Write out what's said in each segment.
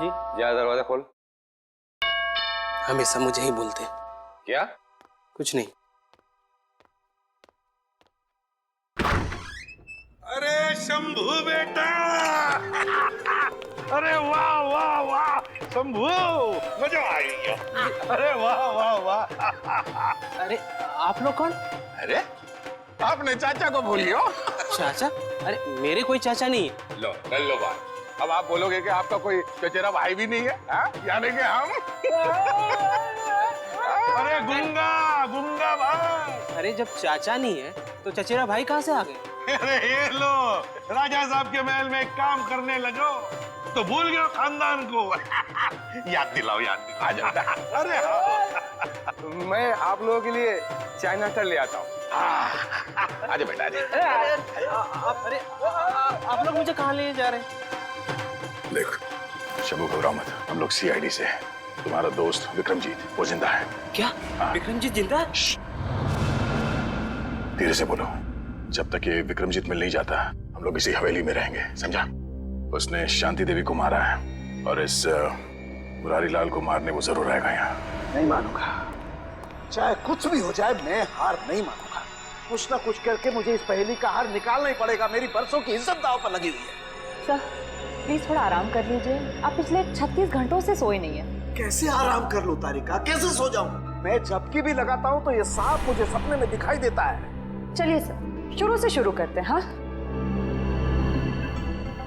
जी। जा दरवाजा खोल। हमेशा मुझे ही बोलते। क्या? कुछ नहीं। अरे शंभू बेटा अरे वाह वाह वाह शंभू, मजा आ गया। अरे वाह वाह वाह। अरे आप लोग कौन? अरे आपने चाचा को भूलियो। चाचा? अरे मेरे कोई चाचा नहीं है। लो कर लो बात। अब आप बोलोगे कि आपका कोई चचेरा भाई भी नहीं है, यानी कि हम। अरे गुंगा गुंगा भाई। अरे जब चाचा नहीं है तो चचेरा भाई कहाँ से आ गए? अरे ये लो, राजा साहब के महल में काम करने लगो तो भूल गए खानदान को। याद दिलाओ आ जाता। अरे मैं आप लोगों के लिए चाइना कर ले आता हूँ। आजा बेटा आजा। अरे आप लोग मुझे कहाँ ले जा रहे हैं? देख शंभू घबराओ मत, हम लोग सीआईडी से हैं। तुम्हारा दोस्त विक्रमजीत वो जिंदा है। क्या? विक्रमजीत जिंदा है? धीरे से बोलो। जब तक ये विक्रमजीत मिल नहीं जाता हम लोग इसी हवेली में रहेंगे, समझा? उसने शांति देवी को मारा है और इस मुरारी लाल को मारने वो जरूर आएगा यहाँ। नहीं मानूंगा, चाहे कुछ भी हो जाए मैं हार नहीं मानूंगा। कुछ ना कुछ करके मुझे इस पहेली का हार निकालना ही पड़ेगा। मेरी बरसों की इज्जत दांव पर लगी हुई है। सर प्लीज थोड़ा आराम कर लीजिए, आप पिछले 36 घंटों से सोए नहीं है। कैसे आराम कर लूं तारिका, कैसे सो जाऊं? मैं झपकी भी लगाता हूं तो ये सांप मुझे सपने में दिखाई देता है। चलिए सर शुरू से शुरू करते हैं। हाँ,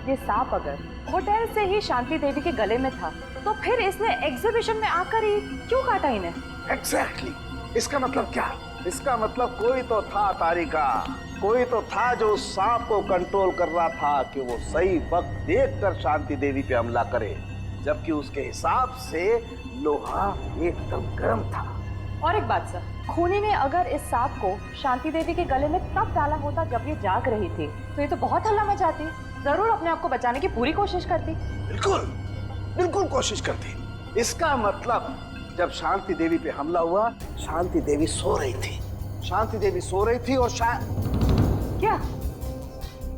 ये सांप अगर होटल से ही शांति देवी के गले में था तो फिर इसने एग्जीबिशन में आकर ही क्यों काटा इन्हें? एग्जैक्टली। इसका मतलब क्या? इसका मतलब कोई तो था तारिका, कोई तो था जो उस सांप को कंट्रोल कर रहा था कि वो सही वक्त देखकर शांति देवी पे हमला करे, जबकि उसके हिसाब से लोहा एकदम गर्म था। और एक बात सर, खूनी ने अगर इस सांप को शांति देवी के गले में तब डाला होता जब ये जाग रही थी तो ये तो बहुत हल्ला मचाती, जरूर अपने आप को बचाने की पूरी कोशिश करती। बिल्कुल बिल्कुल कोशिश करती। इसका मतलब जब शांति देवी पे हमला हुआ शांति देवी सो रही थी। शांति देवी सो रही थी और क्या?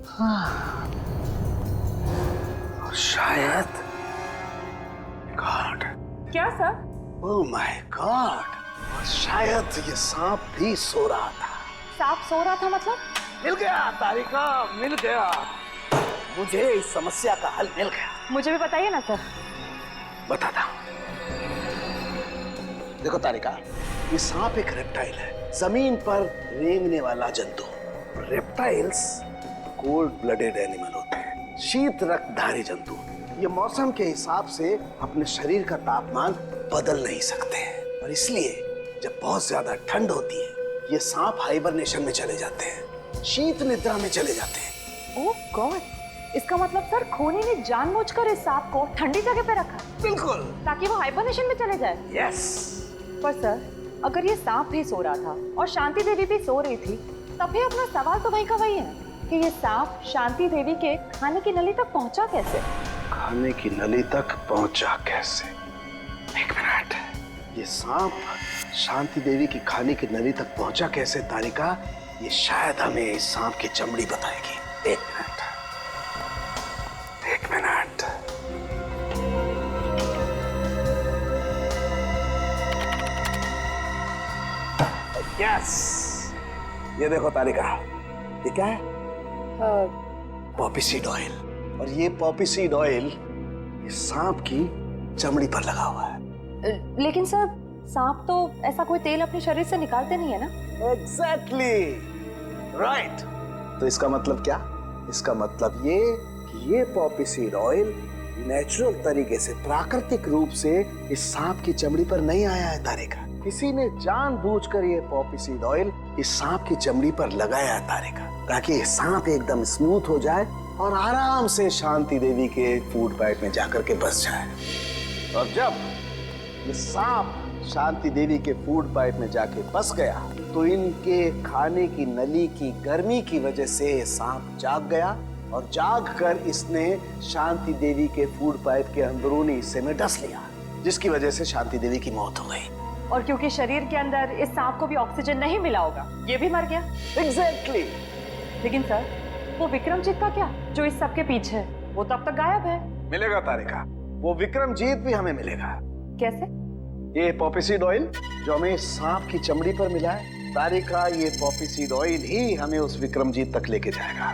हाँ। और शायद गॉड। क्या सर? ओह माय गॉड, और शायद ये सांप भी सो रहा था। सांप सो रहा था मतलब? मिल गया तारिका, मिल गया। मुझे इस समस्या का हल मिल गया। मुझे भी बताइए ना सर। बताता हूं। देखो तारिका, ये सांप एक रेप्टाइल है, जमीन पर रेंगने वाला जंतु। रेप्टाइल्स कोल्ड ब्लडेड एनिमल होते हैं, शीत रक्तधारी जंतु। ये मौसम के हिसाब से अपने शरीर का तापमान बदल नहीं सकते हैं और इसलिए जब बहुत ज्यादा ठंड होती है ये सांप हाइबरनेशन में चले जाते हैं, शीत निद्रा में चले जाते हैं। ओह गॉड, इसका मतलब सर खूनी ने जानबूझकर इस सांप को ठंडी जगह पे रखा बिल्कुल, ताकि वो हाइबरनेशन में चले जाए। यस। पर सर अगर ये सांप भी सो रहा था और शांति देवी भी सो रही थी तब भी अपना सवाल तो वही का वही है कि ये सांप शांति देवी के खाने की नली तक पहुंचा कैसे? खाने की नली तक पहुंचा कैसे? एक मिनट, ये सांप शांति देवी की खाने की नली तक पहुंचा कैसे तारिका? ये शायद हमें इस सांप की चमड़ी बताएगी। एक मिनट, एक मिनट। यस, ये देखो तारिका, ये क्या है? Poppy seed oil. और ये पॉपी सीड ऑयल इस सांप की चमड़ी पर लगा हुआ है। लेकिन सर सांप तो ऐसा कोई तेल अपने शरीर से निकालते नहीं है ना? Exactly right. तो इसका मतलब क्या? इसका मतलब ये कि ये पॉपी सीड ऑयल नेचुरल तरीके से, प्राकृतिक रूप से इस सांप की चमड़ी पर नहीं आया है तारिका। किसी ने जानबूझकर ये पॉपी सीड ऑयल इस सांप की चमड़ी पर लगाया है तारिका, ताकि ये सांप एकदम स्मूथ हो जाए और आराम से शांति देवी के फूड पाइप में जाकर के बस जाए। और जब ये सांप शांति देवी के फूड पाइप में जाके बस गया तो इनके खाने की नली की गर्मी की वजह से सांप जाग गया और जाग कर इसने शांति देवी के फूड पाइप के अंदरूनी हिस्से में डस लिया, जिसकी वजह से शांति देवी की मौत हो गई। और क्योंकि शरीर के अंदर इस सांप को भी ऑक्सीजन नहीं मिला होगा, ये भी मर गया। एग्जैक्टली। लेकिन सर वो विक्रमजीत का क्या, जो इस सब के पीछे है? वो तो अब तक गायब है। मिलेगा तारिका, वो विक्रमजीत भी हमें मिलेगा। कैसे? ये पॉपी सीड ऑयल जो हमें सांप की चमड़ी पर मिला है, तारिका, ये पॉपी सीड ऑयल ही हमें उस विक्रमजीत तक लेके जाएगा।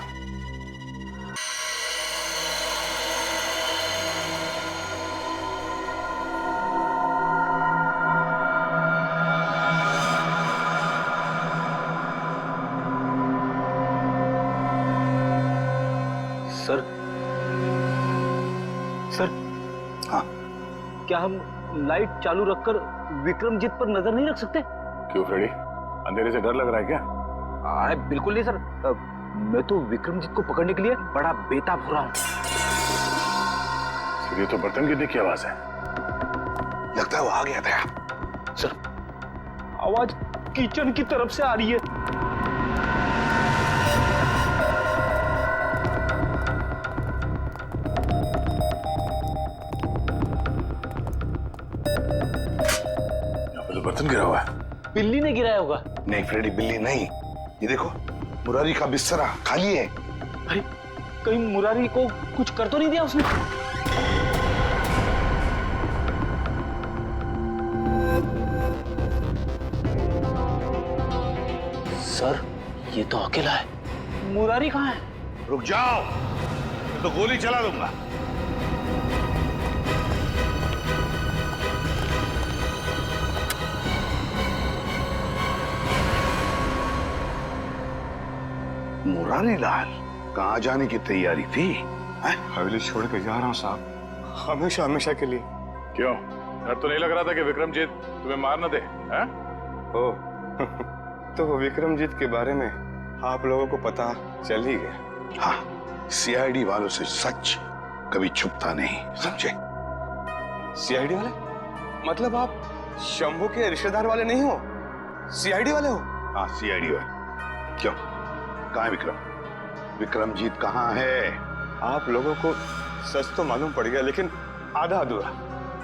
सर, सर, हाँ, क्या हम लाइट चालू रखकर विक्रमजीत पर नजर नहीं रख सकते? क्यों फ्रेडी, अंधेरे से डर लग रहा है क्या? बिल्कुल नहीं सर। मैं तो विक्रमजीत को पकड़ने के लिए बड़ा बेताब हो रहा हूँ। ये तो बर्तन गिरने की आवाज है। लगता है वो आ गया था। सर, आवाज किचन की तरफ से आ रही है। बर्तन गिरा हुआ है। बिल्ली ने गिराया होगा। नहीं फ्रेडी, बिल्ली नहीं, ये देखो मुरारी का बिस्तरा खाली है। अरे, कहीं मुरारी को कुछ कर तो नहीं दिया उसने? सर, ये तो अकेला है। मुरारी कहाँ है? रुक जाओ, मैं तो गोली चला दूंगा। मुरारी लाल कहाँ जाने की तैयारी थी? हवेली छोड़ के जा रहा हूँ साहब, हमेशा हमेशा के लिए। क्यों, डर तो नहीं लग रहा था कि विक्रमजीत तुम्हें मार न दे? हैं? ओ, तो विक्रमजीत के बारे में आप लोगों को पता चल ही गया। हाँ, सीआईडी वालों से सच कभी छुपता नहीं, समझे? सीआईडी वाले? मतलब आप शंभू के रिश्तेदार वाले नहीं हो, सीआईडी वाले हो? हाँ, सीआईडी वाले। क्यों, कहाँ है विक्रम? विक्रमजीत कहाँ है? आप लोगों को सच तो मालूम पड़ गया, लेकिन आधा अधूरा।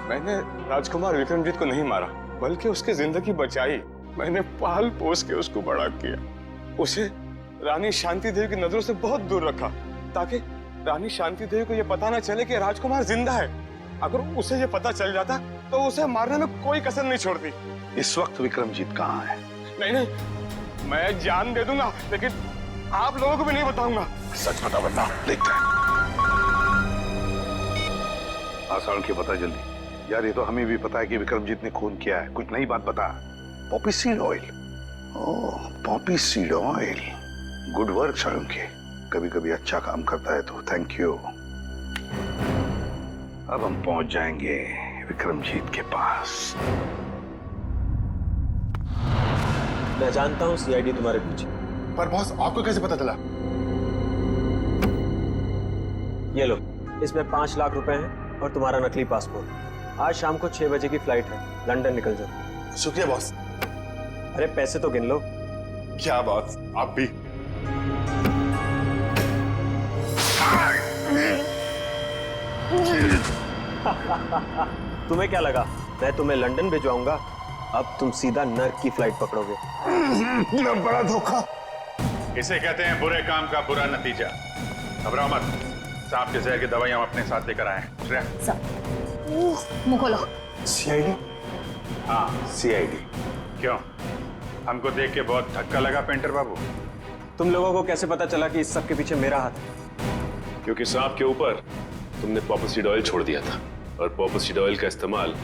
मैंने राजकुमार विक्रमजीत को नहीं मारा, बल्कि उसकी जिंदगी बचाई। मैंने पाल पोस के उसको बड़ा किया, उसे रानी शांति देवी की नजरों से बहुत दूर रखा, ताकि रानी शांति देवी को यह पता ना चले कि राजकुमार जिंदा है। अगर उसे यह पता चल जाता तो उसे मारने में कोई कसर नहीं छोड़ती। इस वक्त विक्रमजीत कहाँ है? नहीं नहीं, मैं जान दे दूंगा, लेकिन आप लोगों को भी नहीं बताऊंगा। सच बता, बता, देखते हैं। आसान के बता जल्दी। यार, ये तो हमें भी पता है कि विक्रमजीत ने खून किया है, कुछ नई बात बता। Poppy seed oil. Oh, poppy seed oil, good work Shalunke. कभी कभी अच्छा काम करता है तो थैंक यू। अब हम पहुंच जाएंगे विक्रमजीत के पास। मैं जानता हूँ सीआईडी तुम्हारे पीछे। पर बॉस, आपको कैसे पता चला? ये लो, इसमें 5 लाख रुपए हैं और तुम्हारा नकली पासपोर्ट। आज शाम को 6 बजे की फ्लाइट है, लंदन निकल जाओ। शुक्रिया बॉस। अरे पैसे तो गिन लो। क्या बॉस, आप भी? तुम्हें क्या लगा मैं तुम्हें लंदन भिजवाऊंगा? अब तुम सीधा नर्क की फ्लाइट पकड़ोगे। बड़ा धोखा। इसे कहते हैं बुरे काम का बुरा नतीजा। घबराओ मत, सांप के जहर की दवाई हम अपने साथ लेकर आए हैं। श्रेया, मुंह खोलो। सीआईडी? हाँ, सीआईडी। क्यों, हमको देख के बहुत धक्का लगा पेंटर बाबू? तुम लोगों को कैसे पता चला कि इस सब के पीछे मेरा हाथ है? क्योंकि सांप के ऊपर तुमने पॉपी सीड ऑयल छोड़ दिया था, और पॉपी सीड ऑयल का इस्तेमाल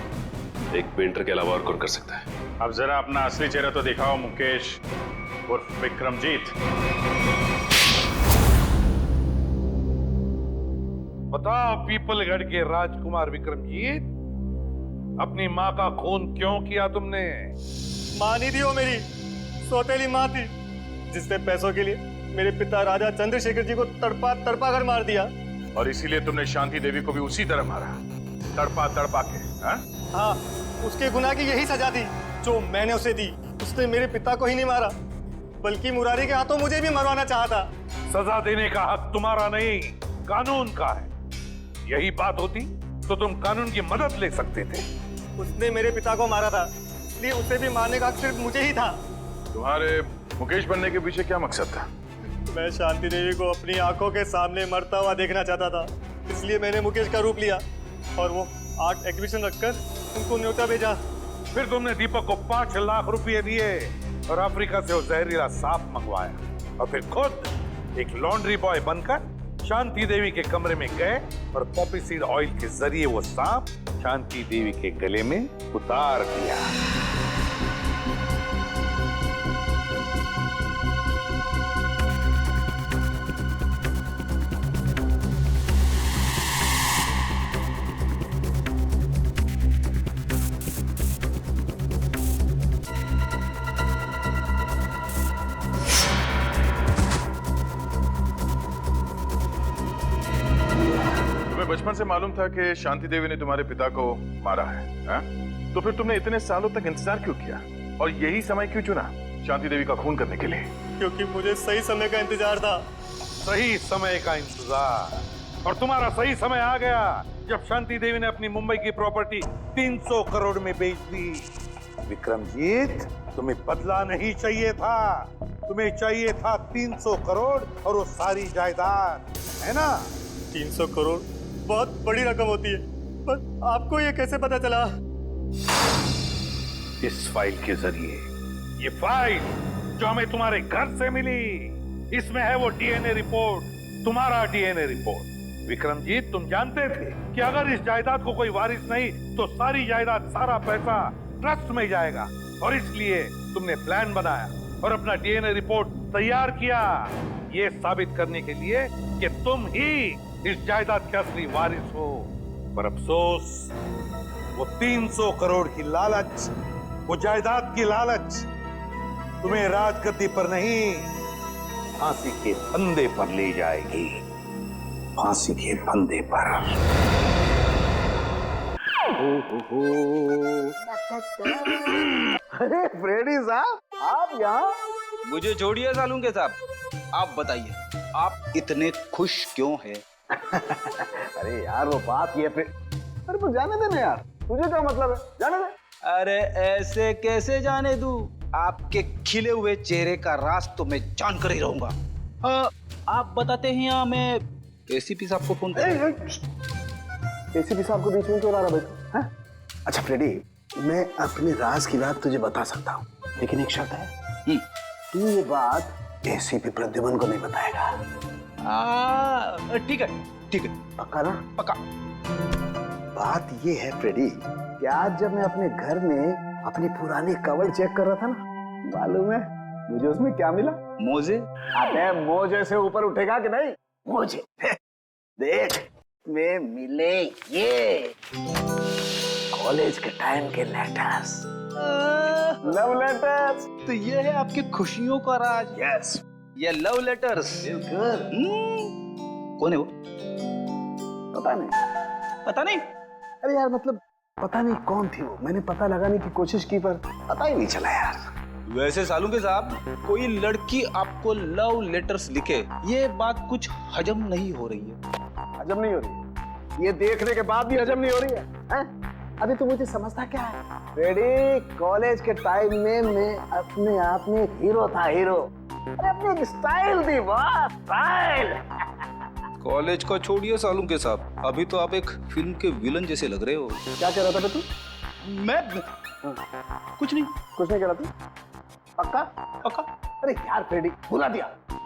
एक पेंटर के अलावा और कौन कर सकता है? अब जरा अपना असली चेहरा तो दिखाओ मुकेश उर्फ विक्रमजीत। बताओ पीपलगढ़ के राजकुमार विक्रमजीत, अपनी माँ का खून क्यों किया तुमने? माँ नहीं थी वो, मेरी सौतेली माँ थी, जिसने पैसों के लिए मेरे पिता राजा चंद्रशेखर जी को तड़पा तड़पा कर मार दिया। और इसीलिए तुमने शांति देवी को भी उसी तरह मारा, तड़पा तड़पा के? हाँ, उसके गुनाह की यही सजा थी जो मैंने उसे दी। उसने मेरे पिता को ही नहीं मारा, बल्कि मुरारी के हाथों मुझे भी मरवाना चाहा था। सजा देने का हक तुम्हारा नहीं, कानून का है। यही बात होती तो तुम कानून की मदद ले सकते थे। उसने मेरे पिता को मारा था, इसलिए उसे भी मारने का हक सिर्फ मुझे ही था। तुम्हारे मुकेश बनने के पीछे क्या मकसद था? मैं शांति देवी को अपनी आंखों के सामने मरता हुआ देखना चाहता था, इसलिए मैंने मुकेश का रूप लिया। और वो आर्ट एग्जीबिशन रखकर उनको न्योता भेजा। फिर तुमने दीपक को 5 लाख रुपए दिए और अफ्रीका से वो जहरीला सांप मंगवाया और फिर खुद एक लॉन्ड्री बॉय बनकर शांति देवी के कमरे में गए और पॉपी सीड ऑयल के जरिए वो सांप शांति देवी के गले में उतार दिया। बचपन से मालूम था कि शांति देवी ने तुम्हारे पिता को मारा है, हा? तो फिर तुमने इतने सालों तक इंतजार क्यों किया और यही समय क्यों चुना शांति देवी का खून करने के लिए? क्योंकि मुझे सही समय का इंतजार था। सही समय का इंतजार, और तुम्हारा सही समय आ गया जब शांति देवी ने अपनी मुंबई की प्रॉपर्टी 300 करोड़ में बेच दी। विक्रमजीत, तुम्हें बदला नहीं चाहिए था, तुम्हें चाहिए था 300 करोड़ और वो सारी जायदाद, है ना? 300 करोड़ बहुत बड़ी रकम होती है, पर आपको ये कैसे पता चला? इस फाइल के जरिए। ये फाइल जो हमें तुम्हारे घर से मिली, इसमें है वो डीएनए रिपोर्ट, तुम्हारा डीएनए रिपोर्ट। विक्रमजीत, तुम जानते थे कि अगर इस जायदाद को कोई वारिस नहीं तो सारी जायदाद, सारा पैसा ट्रस्ट में जाएगा, और इसलिए तुमने प्लान बनाया और अपना डीएनए रिपोर्ट तैयार किया, ये साबित करने के लिए कि तुम ही इस जायदाद के असली वारिस हो। पर अफसोस, वो 300 करोड़ की लालच, वो जायदाद की लालच तुम्हें राजगद्दी पर नहीं, फांसी के फंदे पर ले जाएगी। फांसी के फंदे पर। अरे फ्रेडी साहब, आप यहाँ? मुझे छोड़िए सालूंके साहब, आप बताइए आप इतने खुश क्यों हैं? अरे यार वो बात ये फिर, अरे तो जाने देना यार, तुझे क्या मतलब है, जाने दे। अरे ऐसे कैसे जाने दूं? आपके खिले हुए चेहरे का राज तो मैं जानकर ही रहूंगा। आप बताते हैं या मैं एसीपी साहब को फोन एसीपी साहब को बीच में क्यों ला रहा भाई? हाँ? अच्छा फ्रेडी, मैं अपने राज की बात तुझे बता सकता हूँ, लेकिन एक शर्त है, तू ये बात एसीपी प्रद्युमन को नहीं बताएगा। ठीक है, ठीक है, पक्का ना? पक्का। बात ये है फ्रेडी कि आज जब मैं अपने घर में अपनी पुरानी कवर चेक कर रहा था ना, मालूम है मुझे उसमें क्या मिला? मोजे? अबे मोजे से ऊपर उठेगा कि नहीं? मोजे देख, में मिले ये कॉलेज के टाइम के लेटर्स, लव लेटर्स। तो ये है आपकी खुशियों का राज? यस, ये लव लेटर्स। कौन है वो? पता नहीं। पता नहीं? अरे यार मतलब पता नहीं कौन थी वो, मैंने पता लगाने की कोशिश की पर पता ही नहीं चला यार। वैसे सालूंके साहब, कोई लड़की आपको लव लेटर्स लिखे, ये बात कुछ हजम नहीं हो रही है। हजम नहीं हो रही है? ये देखने के बाद भी हजम नहीं हो रही है? अभी तो मुझे समझता क्या है? रेडी, कॉलेज के टाइम में मैं अपने आप में एक हीरो था, हीरो। अरे अपनी एक स्टाइल थी, वाह स्टाइल। कॉलेज को छोड़िए सालूंके साहब, अभी तो आप एक फिल्म के विलन जैसे लग रहे हो। क्या कह रहा था तू? मैं कुछ नहीं। कुछ नहीं कह रहा तू? पक्का? पक्का। अरे यार फ्रेडी, भुला दिया।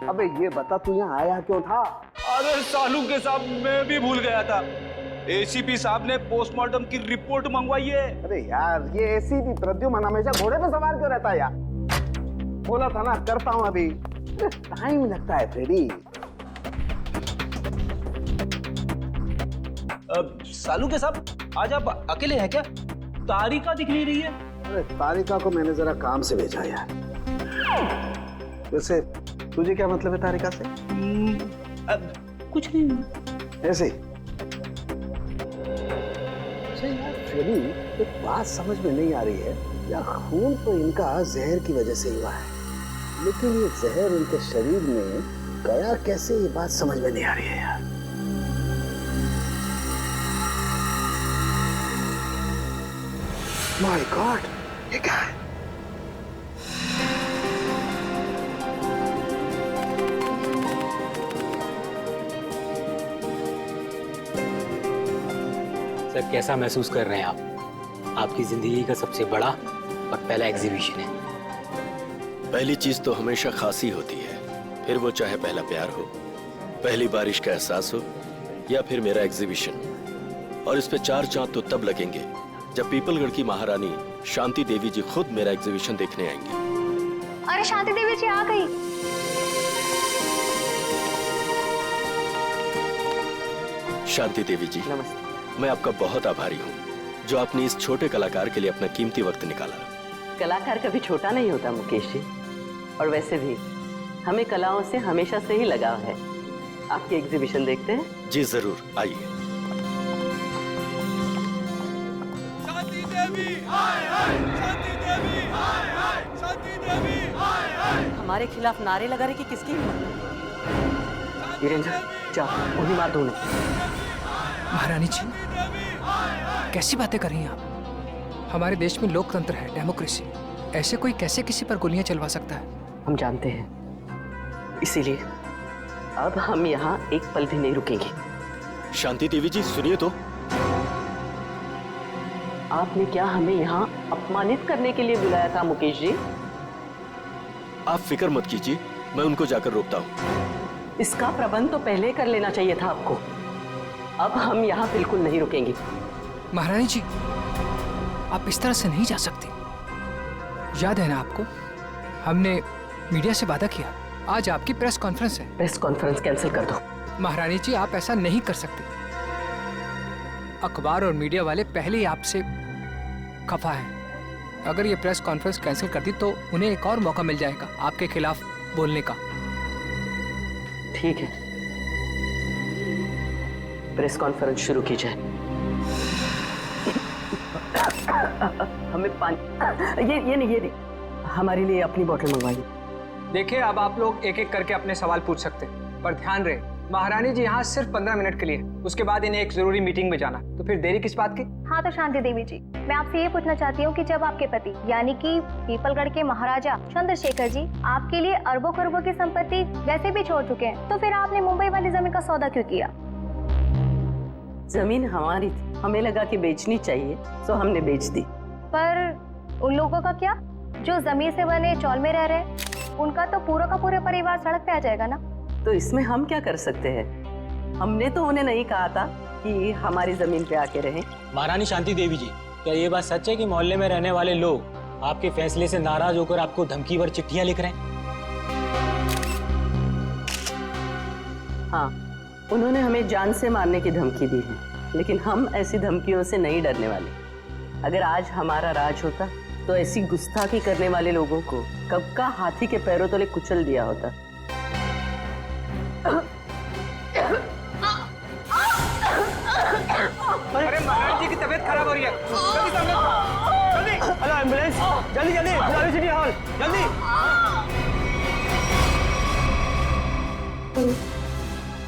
अबे ये बता तू यहाँ आया क्यों था? अरे सालूंके साहब, मैं भी भूल गया था, एसीपी साहब ने पोस्टमार्टम की रिपोर्ट मंगवाई है। अरे यार ये एसीपी प्रद्युमन हमेशा घोड़े पे सवार क्यों रहता है यार? बोला था ना करता हूँ अभी, टाइम लगता है फ्रेडी। सालूंके साहब, आज आप अकेले हैं क्या? तारिका दिख नहीं रही है। अरे तारिका को मैंने जरा काम से भेजा यार। वैसे तुझे क्या मतलब है तारिका से? कुछ नहीं, ऐसे ही। अच्छा यार फ्रेडी, एक बात समझ में नहीं आ रही है यार, खून तो इनका जहर की वजह से हुआ है, लेकिन ये जहर इनके शरीर में गया कैसे, ये बात समझ में नहीं आ रही है यार। माय गॉड, ये क्या है? तक कैसा महसूस कर रहे हैं आप? आपकी जिंदगी का सबसे बड़ा और पहला एग्जीबिशन है। पहली चीज तो हमेशा खासी होती है, फिर वो चाहे पहला प्यार हो, पहली बारिश का एहसास हो या फिर मेरा एग्जीबिशन। और इस पे 4 चांद तो तब लगेंगे जब पीपलगढ़ की महारानी शांति देवी जी खुद मेरा एग्जीबिशन देखने आएंगी। अरे शांति देवी जी आ गई। शांति देवी जी, नमस्ते। मैं आपका बहुत आभारी हूँ जो आपने इस छोटे कलाकार के लिए अपना कीमती वक्त निकाला। कलाकार कभी छोटा नहीं होता मुकेश जी, और वैसे भी हमें कलाओं से हमेशा से ही लगाव है। आपकी एग्जीबिशन देखते हैं? जी जरूर, आइए। शांति देवी हाय हाय, शांति देवी हाय हाय, शांति देवी हाय हाय। हमारे खिलाफ नारे लगा रहे कि किसकी हिम्मत? वीरेंद्र जाओ उन्हें मार दो। महारानी जी, कैसी बातें कर रही हैं आप? हमारे देश में लोकतंत्र है, डेमोक्रेसी। ऐसे कोई कैसे किसी पर गोलियां चलवा सकता है? हम जानते हैं, इसीलिए अब हम यहाँ एक पल भी नहीं रुकेंगे। शांति देवी जी सुनिए तो। आपने क्या हमें यहाँ अपमानित करने के लिए बुलाया था मुकेश जी? आप फिक्र मत कीजिए, मैं उनको जाकर रोकता हूँ। इसका प्रबंध तो पहले कर लेना चाहिए था आपको। अब हम यहाँ बिल्कुल नहीं रुकेंगे। महारानी जी, आप इस तरह से नहीं जा सकती। याद है ना आपको, हमने मीडिया से वादा किया। आज आपकी प्रेस कॉन्फ्रेंस है। प्रेस कॉन्फ्रेंस कैंसिल कर दो। महारानी जी, आप ऐसा नहीं कर सकते। अखबार और मीडिया वाले पहले ही आपसे खफा हैं। अगर ये प्रेस कॉन्फ्रेंस कैंसिल कर दी तो उन्हें एक और मौका मिल जाएगा आपके खिलाफ बोलने का। ठीक है, प्रेस कॉन्फ्रेंस शुरू की जाए। हमें पानी ये नहीं, हमारे लिए अपनी बोतल मंगवाइए। देखिए, अब आप लोग एक एक करके अपने सवाल पूछ सकते हैं, पर ध्यान रहे महारानी जी यहाँ सिर्फ 15 मिनट के लिए, उसके बाद इन्हें एक जरूरी मीटिंग में जाना, तो फिर देरी किस बात की? हाँ तो शांति देवी जी, मैं आपसे ये पूछना चाहती हूँ कि जब आपके पति यानी कि पीपलगढ़ के महाराजा चंद्रशेखर जी आपके लिए अरबों खरबों की संपत्ति वैसे भी छोड़ चुके हैं, तो फिर आपने मुंबई वाली जमीन का सौदा क्यों किया? जमीन हमारी थी, हमें लगा कि बेचनी चाहिए, तो हमने बेच दी। पर उन लोगों का क्या जो जमीन से बने चौल में रह रहे, उनका तो पूरा का पूरा परिवार सड़क पे आ जाएगा ना। तो इसमें हम क्या कर सकते हैं? हमने तो उन्हें नहीं कहा था कि हमारी जमीन पे आके रहें। महारानी शांति देवी जी, क्या ये बात सच है कि मोहल्ले में रहने वाले लोग आपके फैसले से नाराज होकर आपको धमकी भर चिट्ठियां लिख रहे हैं? हाँ, उन्होंने हमें जान से मारने की धमकी दी है, लेकिन हम ऐसी धमकियों से नहीं डरने वाले। अगर आज हमारा राज होता तो ऐसी गुस्ताखी करने वाले लोगों को कब का हाथी के पैरों तले कुचल दिया होता। अरे महाराज जी की तबीयत खराब हो रही है, जल्दी हेलो एम्बुलेंस, जल्दी जल्दी पुरानी सिटी हॉल, जल्दी।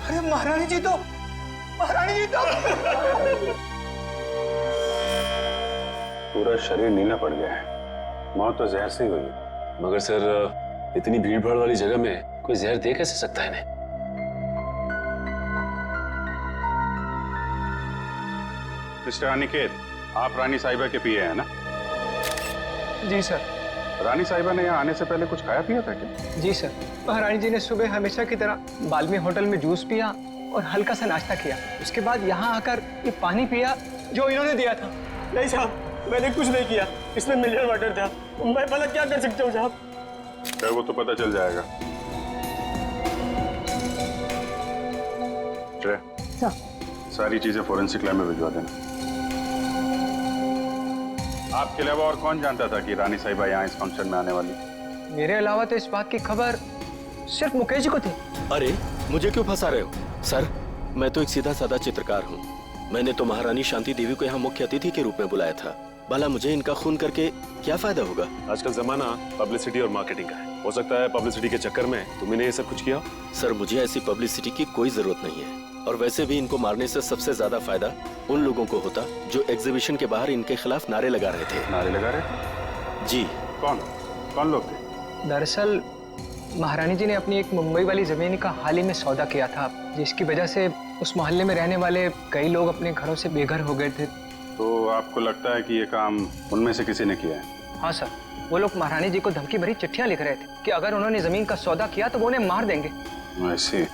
अरे महारानी जी तो पूरा शरीर नीला पड़ गया है, मौत तो जहर से ही हुई है। मगर सर, इतनी भीड़ भाड़ वाली जगह में कोई जहर दे कैसे सकता है इन्हें? मिस्टर अनिकेत, आप रानी साहिबा के पीए हैं ना? जी सर। रानी साहिबा ने यहाँ आने से पहले कुछ खाया पिया था क्या? जी सर, महारानी जी ने सुबह हमेशा की तरह बाल्मी होटल में जूस पिया और हल्का सा नाश्ता किया। उसके बाद यहाँ आकर ये पानी पिया जो इन्होंने दिया था। नहीं साहब, मैंने कुछ नहीं किया, इसमें मिनरल वाटर था। मैं भला क्या कर सकता हूँ साहब? वो तो पता चल जाएगा। सारी चीजें फोरेंसिक लैब में भिजवा देना। आपके अलावा और कौन जानता था कि रानी साहिबा यहाँ इस फंक्शन में आने वाली? मेरे अलावा तो इस बात की खबर सिर्फ मुकेश जी को थी। अरे मुझे क्यों फंसा रहे हो सर? मैं तो एक सीधा साधा चित्रकार हूँ। मैंने तो महारानी शांति देवी को यहाँ मुख्य अतिथि के रूप में बुलाया था। भला मुझे इनका खून करके क्या फायदा होगा? आजकल जमाना पब्लिसिटी और मार्केटिंग का है। हो सकता है पब्लिसिटी के चक्कर में तुमने ये सब कुछ किया। सर, मुझे ऐसी पब्लिसिटी की कोई जरूरत नहीं है, और वैसे भी इनको मारने से सबसे ज्यादा फायदा उन लोगों को होता जो एग्जीबिशन के बाहर इनके खिलाफ नारे लगा रहे थे। नारे लगा रहे? जी। कौन लोग थे? दरअसल महारानी जी ने अपनी एक मुंबई वाली जमीन का हाल ही में सौदा किया था, जिसकी वजह से उस मोहल्ले में रहने वाले कई लोग अपने घरों से बेघर हो गए थे। तो आपको लगता है कि ये काम उनमें से किसी ने किया है? हाँ सर, वो लोग महारानी जी को धमकी भरी चिट्ठियां लिख रहे थे कि अगर उन्होंने जमीन का सौदा किया तो वो उन्हें मार देंगे। ऐसे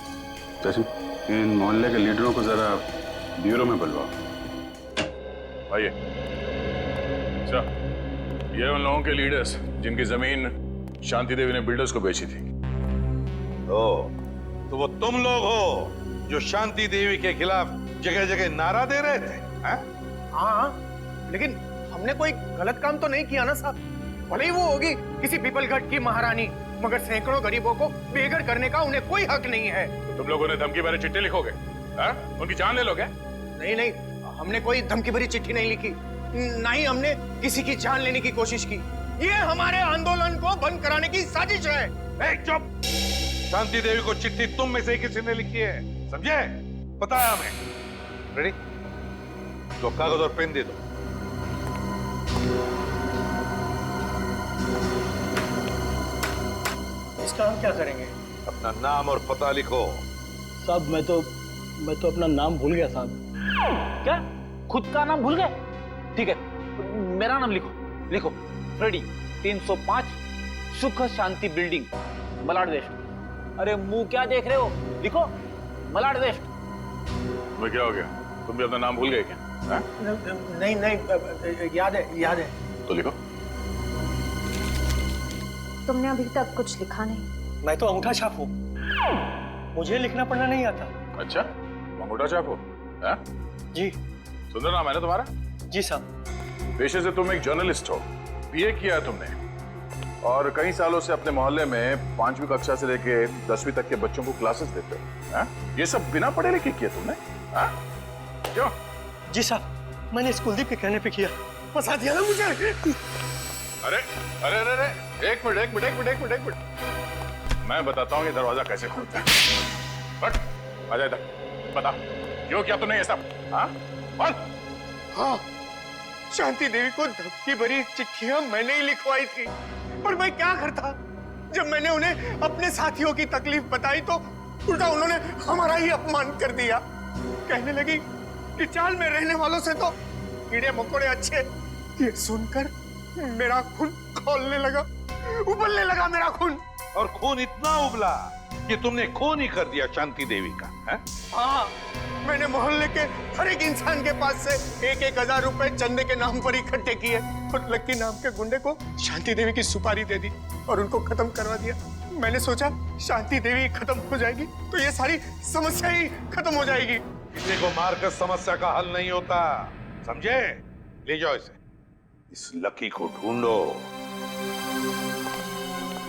इन मोहल्ले के लीडरों को जरा ब्यूरो में बुलवाओ। आइए। अच्छा, ये उन लोगों के लीडर्स जिनकी जमीन शांति देवी ने बिल्डर्स को बेची थी। तो वो तुम लोग हो जो शांति देवी के खिलाफ जगह जगह नारा दे रहे थे? हाँ, लेकिन हमने कोई गलत काम तो नहीं किया ना साहब। भले ही वो होगी किसी पीपलगढ़ की महारानी, मगर सैकड़ों गरीबों को बेघर करने का उन्हें कोई हक नहीं है। तो तुम लोगों ने धमकी भरी चिट्ठी लिखोगे? उनकी जान ले लोगे? नहीं नहीं, हमने कोई धमकी भरी चिट्ठी नहीं लिखी, ना ही हमने किसी की जान लेने की कोशिश की। ये हमारे आंदोलन को बंद कराने की साजिश है। चुप! शांति देवी को चिट्ठी तुम में से किसी ने लिखी है, समझे? पता है हमें। रेडी? तो कागज और पेन दे दो। इसका हम क्या करेंगे? अपना नाम और पता लिखो। साहब मैं तो अपना नाम भूल गया साहब। क्या? खुद का नाम भूल गए? ठीक है, मेरा नाम लिखो। फ्रेडी, 305 सुख शांति बिल्डिंग, मलाड वेस्ट। अरे मुंह क्या देख रहे हो? लिखो मलाड वेस्ट। तुम्हें क्या हो गया? तुम भी अपना नाम भूल गए क्या? नहीं, याद है। तो लिखो। तुमने अभी तक कुछ लिखा नहीं। मैं तो अंगूठा छाप हूँ, मुझे लिखना पढ़ना नहीं आता। अच्छा, अंगूठा छाप हो? जी। सुंदर नाम है ना तुम्हारा? जी साहब। पेशे से तुम एक जर्नलिस्ट हो, बीए किया है तुमने, और कई सालों से अपने मोहल्ले में 5वीं कक्षा से लेके 10वीं तक के बच्चों को क्लासेस देते हो। ये सब बिना पढ़े लिखे किया तुमने? क्यों? जी साहब, मैंने इस कुलदीप के कहने पे किया। फंसा दिया ना मुझे। अरे अरे अरे अरे, एक मिनट। मैं बताता हूँ ये दरवाजा कैसे खोलता है। बट आ जा इधर, बता क्यों किया तुमने ये सब? हाँ, शांति देवी को धमकी भरी चिट्ठियां मैंने ही लिखवाई थी, पर मैं क्या करता? जब मैंने उन्हें अपने साथियों की तकलीफ बताई तो उल्टा उन्होंने हमारा ही अपमान कर दिया। कहने लगी कि चाल में रहने वालों से तो कीड़े मकोड़े अच्छे। ये सुनकर मेरा खून खौलने लगा, उबलने लगा मेरा खून। और खून इतना उबला कि तुमने खून ही कर दिया शांति देवी का, है? हाँ, मैंने मोहल्ले के हर एक इंसान के पास से 1,000 रुपए चंदे के नाम पर इकट्ठे किए और लक्की नाम के गुंडे को शांति देवी की सुपारी दे दी और उनको खत्म करवा दिया। मैंने सोचा शांति देवी खत्म हो जाएगी तो ये सारी समस्या ही खत्म हो जाएगी। किसी को मारकर समस्या का हल नहीं होता, समझे? ले जाओ इसे। इस लकी को ढूंढो,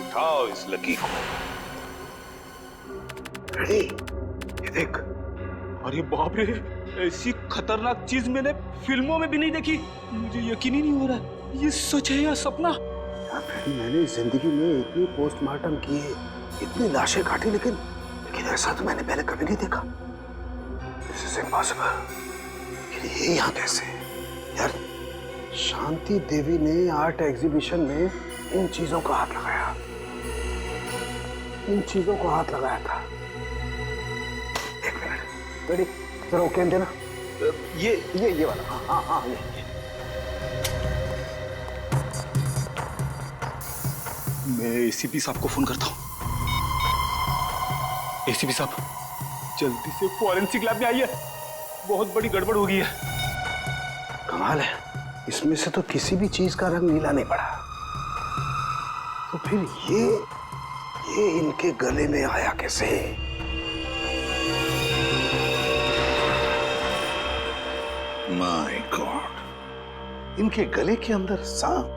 उठाओ इस लकी को। रेडी? ये देख। अरे बाप रे, ऐसी खतरनाक चीज मैंने फिल्मों में भी नहीं देखी। मुझे यकीन ही नहीं हो रहा ये सच है या सपना। मैंने जिंदगी में इतनी पोस्टमार्टम किए, इतनी लाशें काटी, लेकिन ऐसा तो मैंने पहले कभी नहीं देखा। This is impossible। ये यहाँ कैसे? यार, शांति देवी ने आर्ट एग्जीबिशन में इन चीजों को हाथ लगाया, था। एक मिनट, रेडी? जरा वो कैन देना। ये वाला। हाँ, ये। मैं एसीपी साहब को फोन करता हूँ। एसीपी साहब, जल्दी से फॉरेंसिक लैब में आइए, बहुत बड़ी गड़बड़ हो गई है। कमाल है, इसमें से तो किसी भी चीज का रंग नीला नहीं पड़ा। तो फिर ये इनके गले में आया कैसे? माय गॉड, इनके गले के अंदर सांप।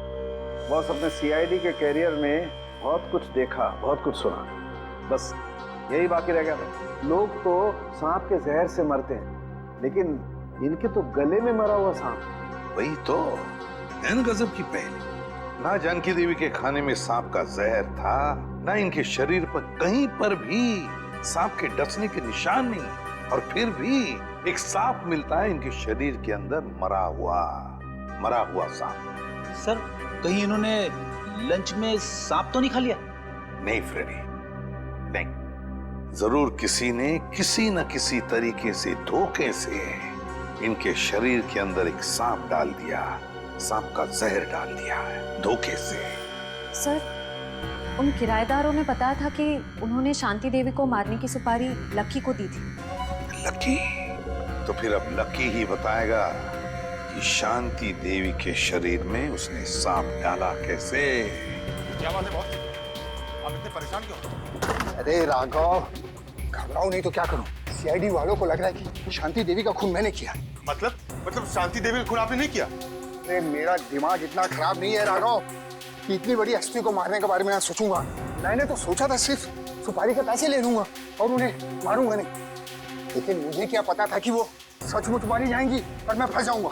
बॉस, अपने सीआईडी के कैरियर में बहुत कुछ देखा, बहुत कुछ सुना, बस यही बाकी रह गया था। लोग तो सांप के जहर से मरते हैं, लेकिन इनके तो गले में मरा हुआ सांप। वही तो, एन गजब की पहली। ना जानकी देवी के खाने में सांप का जहर था, ना इनके शरीर पर कहीं पर भी सांप के डसने के निशान नहीं, और फिर भी एक सांप मिलता है इनके शरीर के अंदर, मरा हुआ सांप। सर, कहीं इन्होंने लंच में सांप तो नहीं खा लिया? नहीं फ्रेडी, नहीं। जरूर किसी ने किसी न किसी तरीके से धोखे से इनके शरीर के अंदर एक सांप डाल दिया, सांप का जहर डाल दिया है धोखे से। सर, उन किराएदारों ने बताया था कि उन्होंने शांति देवी को मारने की सुपारी लक्की को दी थी। लकी? तो फिर अब लकी ही बताएगा कि शांति देवी के शरीर में उसने सांप डाला कैसे। क्या बात है बॉस? आप इतने परेशान क्यों? अरे राघव, घबराओ नहीं तो क्या करूं? सीआईडी वालों को लग रहा है कि शांति देवी का खून मैंने किया। मतलब शांति देवी का खून आपने नहीं किया? अरे मेरा दिमाग इतना खराब नहीं है राघव कि इतनी बड़ी हस्ती को मारने के बारे में सोचूंगा। मैंने तो सोचा था सिर्फ सुपारी के पैसे ले लूंगा और उन्हें मारूंगा नहीं, लेकिन मुझे क्या पता था कि वो सचमुच मारी जाएंगी और मैं फंस जाऊंगा।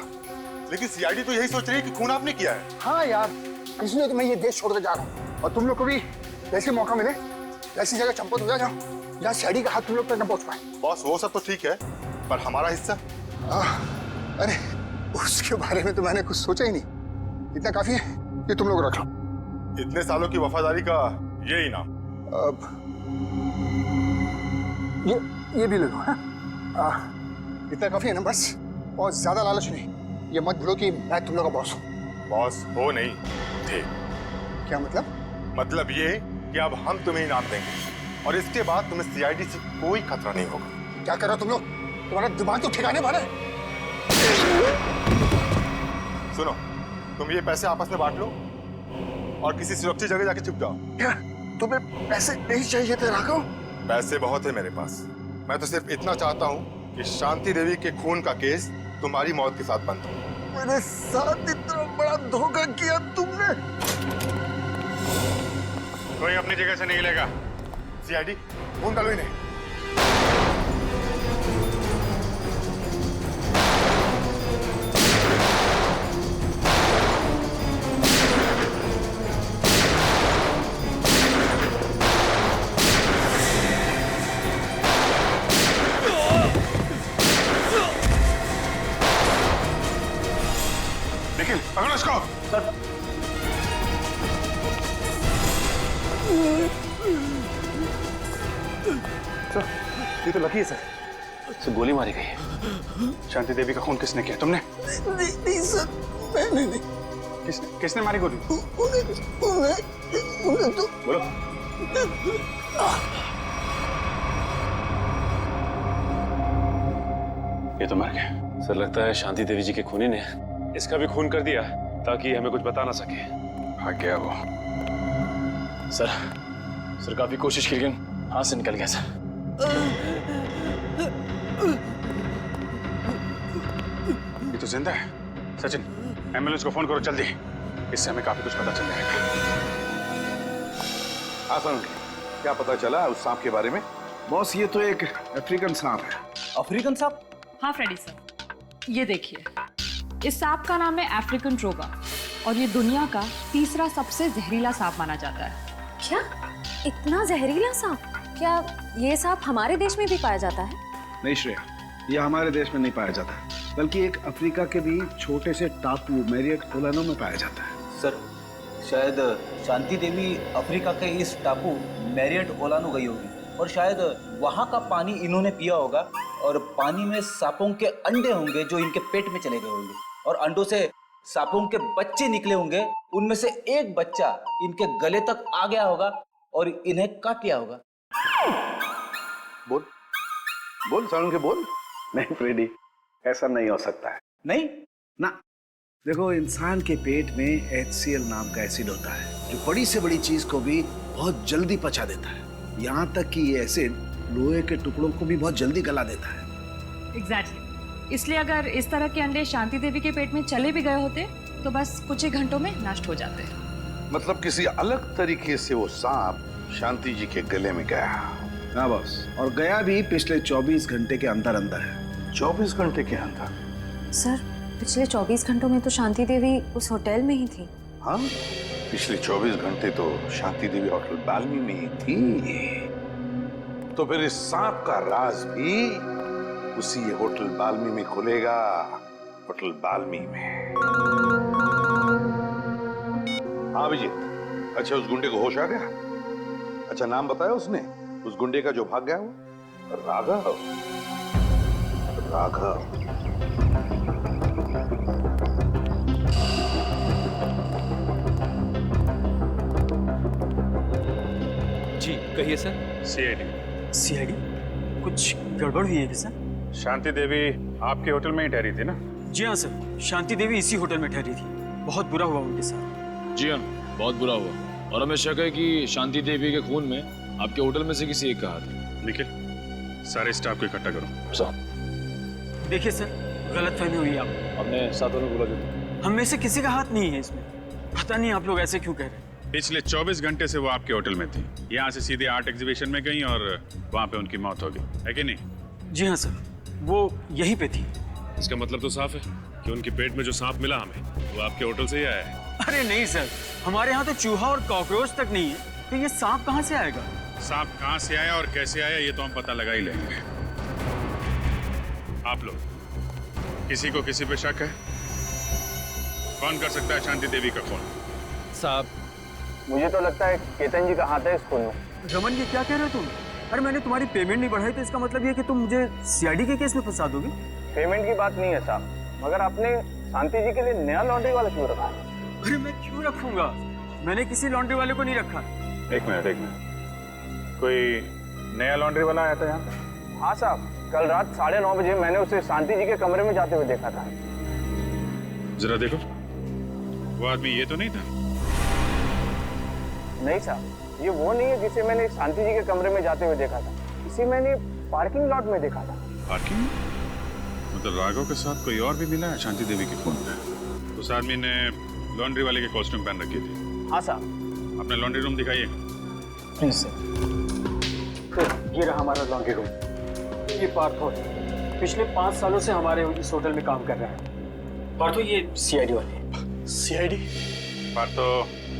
लेकिन सीआईडी तो यही सोच रही है कि खून आपने किया है। हाँ यार, इसलिए तो मैं ये देश छोड़कर जा रहा हूँ और तुम लोग को भी जैसे मौका मिले ऐसी जगह चंपत हो जाओ जहाँ सीआईडी का हाथ तुम लोग तक न पहुंच पाए। बॉस वो सब तो ठीक है, पर हमारा हिस्सा? अरे उसके बारे में तो मैंने कुछ सोचा ही नहीं। इतना काफी है, ये तुम लोग रख लो। इतने सालों की वफादारी का ये इनाम। ये भी ले लो। इतना काफी है ना बस, और ज्यादा लालच नहीं। ये मत भूलो कि मैं तुम लोग का बॉस हूँ। बॉस हो नहीं थे। क्या मतलब? मतलब ये कि अब हम तुम्हें इनाम देंगे और इसके बाद तुम्हें सीआईडी से कोई खतरा नहीं होगा। क्या कर रहे हो तुम लोग? तुम्हारा दिमाग तो ठिकाने पर है। सुनो, तुम ये पैसे आपस में बांट लो और किसी सुरक्षित जगह जाके छुप जाओ। क्या तुम्हें पैसे नहीं चाहिए थे राघव? पैसे बहुत है मेरे पास। मैं तो सिर्फ इतना चाहता हूँ कि शांति देवी के खून का केस तुम्हारी मौत के साथ बंद हो। मेरे साथ इतना बड़ा धोखा किया तुमने। कोई अपनी जगह से नहीं लेगा। सीआईडी खून डालो इन्हें। पकड़ो इसको। सर। ये तो लकी है सर। गोली मारी गई है। शांति देवी का खून किसने किया? तुमने? नहीं सर, मैंने नहीं। किसने मारी गोली? उन्हें तो बोलो। ये तो मर गया। सर लगता है शांति देवी जी के खूनी ने इसका भी खून कर दिया ताकि हमें कुछ बता ना सके। हाँ क्या वो? सर काफी कोशिश की लेकिन हाथ से निकल गया सर। ये तो जिंदा है। सचिन, एम्बुलेंस को फोन करो जल्दी, इससे हमें काफी कुछ पता चल जाएगा। आसान, क्या पता चला उस सांप के बारे में? बॉस ये तो एक अफ्रीकन सांप है। अफ्रीकन सांप? हाँ फ्रेडी सर, ये देखिए, इस सांप का नाम है अफ्रीकन ट्रोगा और ये दुनिया का तीसरा सबसे जहरीला सांप माना जाता है। क्या? इतना जहरीला सांप? क्या ये सांप हमारे देश में भी पाया जाता है? नहीं श्रेया, यह हमारे देश में नहीं पाया जाता, बल्कि एक अफ्रीका के भी छोटे से टापू मैरियट ओलानो में पाया जाता है। सर शायद शांति देवी अफ्रीका के इस टापू मैरियट ओलानो गई होगी और शायद वहाँ का पानी इन्होंने पिया होगा और पानी में सांपों के अंडे होंगे जो इनके पेट में चले गए होंगे और अंडों से सांपों के बच्चे निकले होंगे। उनमें से एक बच्चा इनके गले तक आ गया होगा और इन्हें काट लिया होगा। बोल बोल सारुण के बोल। नहीं फ्रेडी, ऐसा नहीं हो सकता है। नहीं ना, देखो इंसान के पेट में HCl नाम का एसिड होता है जो बड़ी से बड़ी चीज को भी बहुत जल्दी पचा देता है। यहाँ तक कि ये एसिड लोहे के टुकड़ों को भी बहुत जल्दी गला देता है। एग्जैक्टली। इसलिए अगर इस तरह के अंडे शांति देवी के पेट में चले भी गए होते तो बस कुछ ही घंटों में नष्ट हो जाते। मतलब किसी अलग तरीके से वो सांप शांति जी के गले में गया। हाँ बॉस, और गया भी पिछले 24 घंटे के अंदर अंदर है। 24 घंटे के अंदर? सर पिछले 24 घंटों में तो शांति देवी उस होटल में ही थी। हाँ, पिछले 24 घंटे तो शांति देवी होटल बाल्मी में ही थी। तो फिर इस सांप का राज भी उसी होटल बाल्मी में खुलेगा। होटल बाल्मी में। हाँ अभिजीत, अच्छा उस गुंडे को होश आ गया? अच्छा नाम बताया उसने? उस गुंडे का जो भाग गया वो राघव। राघव जी कहिए सर। सीआईडी कुछ गड़बड़ हुई है क्या सर? शांति देवी आपके होटल में ही ठहरी थी ना? जी हाँ सर, शांति देवी इसी होटल में ठहरी थी। बहुत बुरा हुआ उनके साथ। जी हाँ, बहुत बुरा हुआ और हमें शक है कि शांति देवी के खून में आपके होटल में से किसी एक का हाथ है। निखिल, सारे स्टाफ को इकट्ठा करो। सर देखिए सर, गलतफहमी हुई आप। हमने साथों में बोला जो हम में से किसी का हाथ नहीं है इसमें। पता नहीं आप लोग ऐसे क्यों कह रहे हैं। पिछले 24 घंटे से वो आपके होटल में थी। यहाँ से सीधे आर्ट एग्जीबिशन में गई और वहाँ पे उनकी मौत हो गई, है कि नहीं? जी हाँ सर, वो यहीं पे थी। इसका मतलब तो साफ है कि उनके पेट में जो सांप मिला हमें वो आपके होटल से ही आया है। अरे नहीं सर, हमारे यहाँ तो चूहा और कॉकरोच तक नहीं है, तो ये सांप कहाँ से आएगा? सांप कहाँ से आया और कैसे आया ये तो हम पता लगा ही लेंगे। आप लोग किसी को किसी पे शक है? कौन कर सकता है शांति देवी का खून? साहब मुझे तो लगता है केतन जी का हाथ है इस खून में। रमन ये क्या कह रहे हो तुम? अरे मैंने तुम्हारी पेमेंट नहीं बढ़ाई तो इसका मतलब ये कि तुम मुझे सीआईडी के केस में फंसा दोगे? पेमेंट की बात नहीं है साहब, मगर आपने शांति जी के लिए नया लॉन्ड्री वाला क्यों रखा है? अरे मैं क्यों रखूंगा? मैंने किसी लॉन्ड्री वाले को नहीं रखा। एक मिनट, कोई नया लॉन्ड्री वाला आया था यहाँ पे? हाँ साहब, कल रात 9:30 बजे मैंने उसे शांति जी के कमरे में जाते हुए देखा था। जरा देखो, वो आदमी ये तो नहीं था? नहीं साहब, ये वो नहीं है जिसे मैंने शांति जी के कमरे में जाते हुए देखा था। इसे मैंने पार्किंग लॉट में देखा था। पार्किंग? मतलब राघव के साथ कोई और भी मिला है शांति देवी के खून में? उस आदमी ने लॉन्ड्री वाले के कॉस्ट्यूम पहन रखी थी। हाँ साहब। अपने लॉन्ड्री रूम दिखाइए। Please sir. ये रहा हमारा लॉन्ड्री रूम। ये पार्थो है, पिछले 5 सालों से हमारे इस होटल में काम कर रहा है। पार्थो ये सीआईडी वाले। सीआईडी? पार्थो,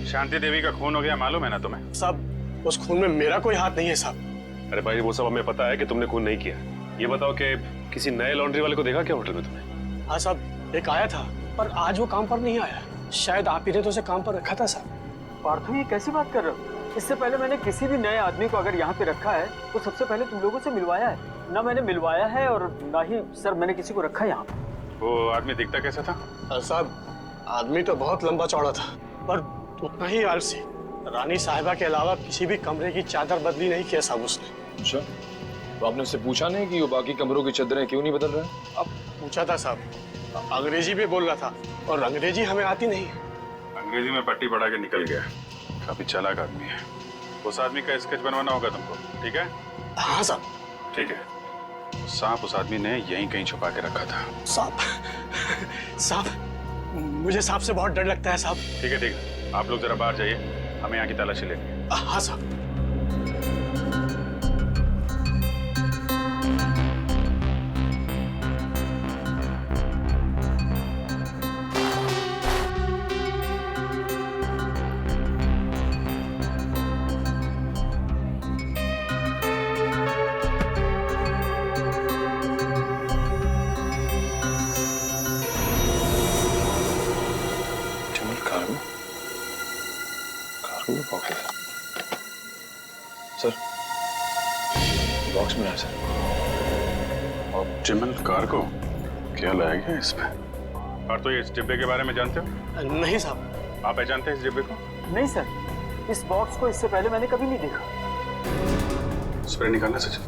शांति देवी का खून हो गया मालूम है ना तुम्हें? साहब उस खून में मेरा कोई हाथ नहीं है साहब। अरे भाई वो सब हमें पता है कि तुमने खून नहीं किया। ये बताओ कि किसी नए लॉन्ड्री वाले को देखा क्या होटल में तुमने? हाँ साहब, एक आया था पर आज वो काम पर नहीं आया। शायद आप ही ने तो उसे काम पर रखा था साहब। पार्थो ये कैसी बात कर रहे हो? इससे पहले मैंने किसी भी नए आदमी को अगर यहाँ पे रखा है तो सबसे पहले तुम लोगों से मिलवाया है। ना मैंने मिलवाया है और ना ही सर मैंने किसी को रखा है यहाँ पे। वो आदमी दिखता कैसा था? साहब आदमी तो बहुत लंबा चौड़ा था पर उतना ही आलसी। रानी साहिबा के अलावा किसी भी कमरे की चादर बदली नहीं किया साहब उसने। अच्छा, तो आपने उससे पूछा नहीं कि वो बाकी कमरों की चादरें क्यों नहीं बदल रहा है? अब पूछा था साहब, अंग्रेजी भी बोल रहा था और अंग्रेजी हमें आती नहीं। अंग्रेजी में पट्टी पढ़ा के निकल गया। काफी चालाक आदमी है। उस आदमी का स्केच बनवाना होगा तुमको, ठीक है? हाँ साहब। ठीक है। सांप उस आदमी ने यहीं कहीं छुपा के रखा था। साहब मुझे सांप से बहुत डर लगता है साहब। ठीक है, आप लोग जरा बाहर जाइए, हमें यहाँ की तलाशी लेनी है। हाँ साहब। सर बॉक्स मिला है सर। Optimal cargo? क्या लाया गया इसमें? और तो ये इस डिब्बे के बारे में जानते हो? नहीं साहब। आप जानते हैं इस डिब्बे को? नहीं सर, इस बॉक्स को इससे पहले मैंने कभी नहीं देखा। स्प्रे निकालना सच?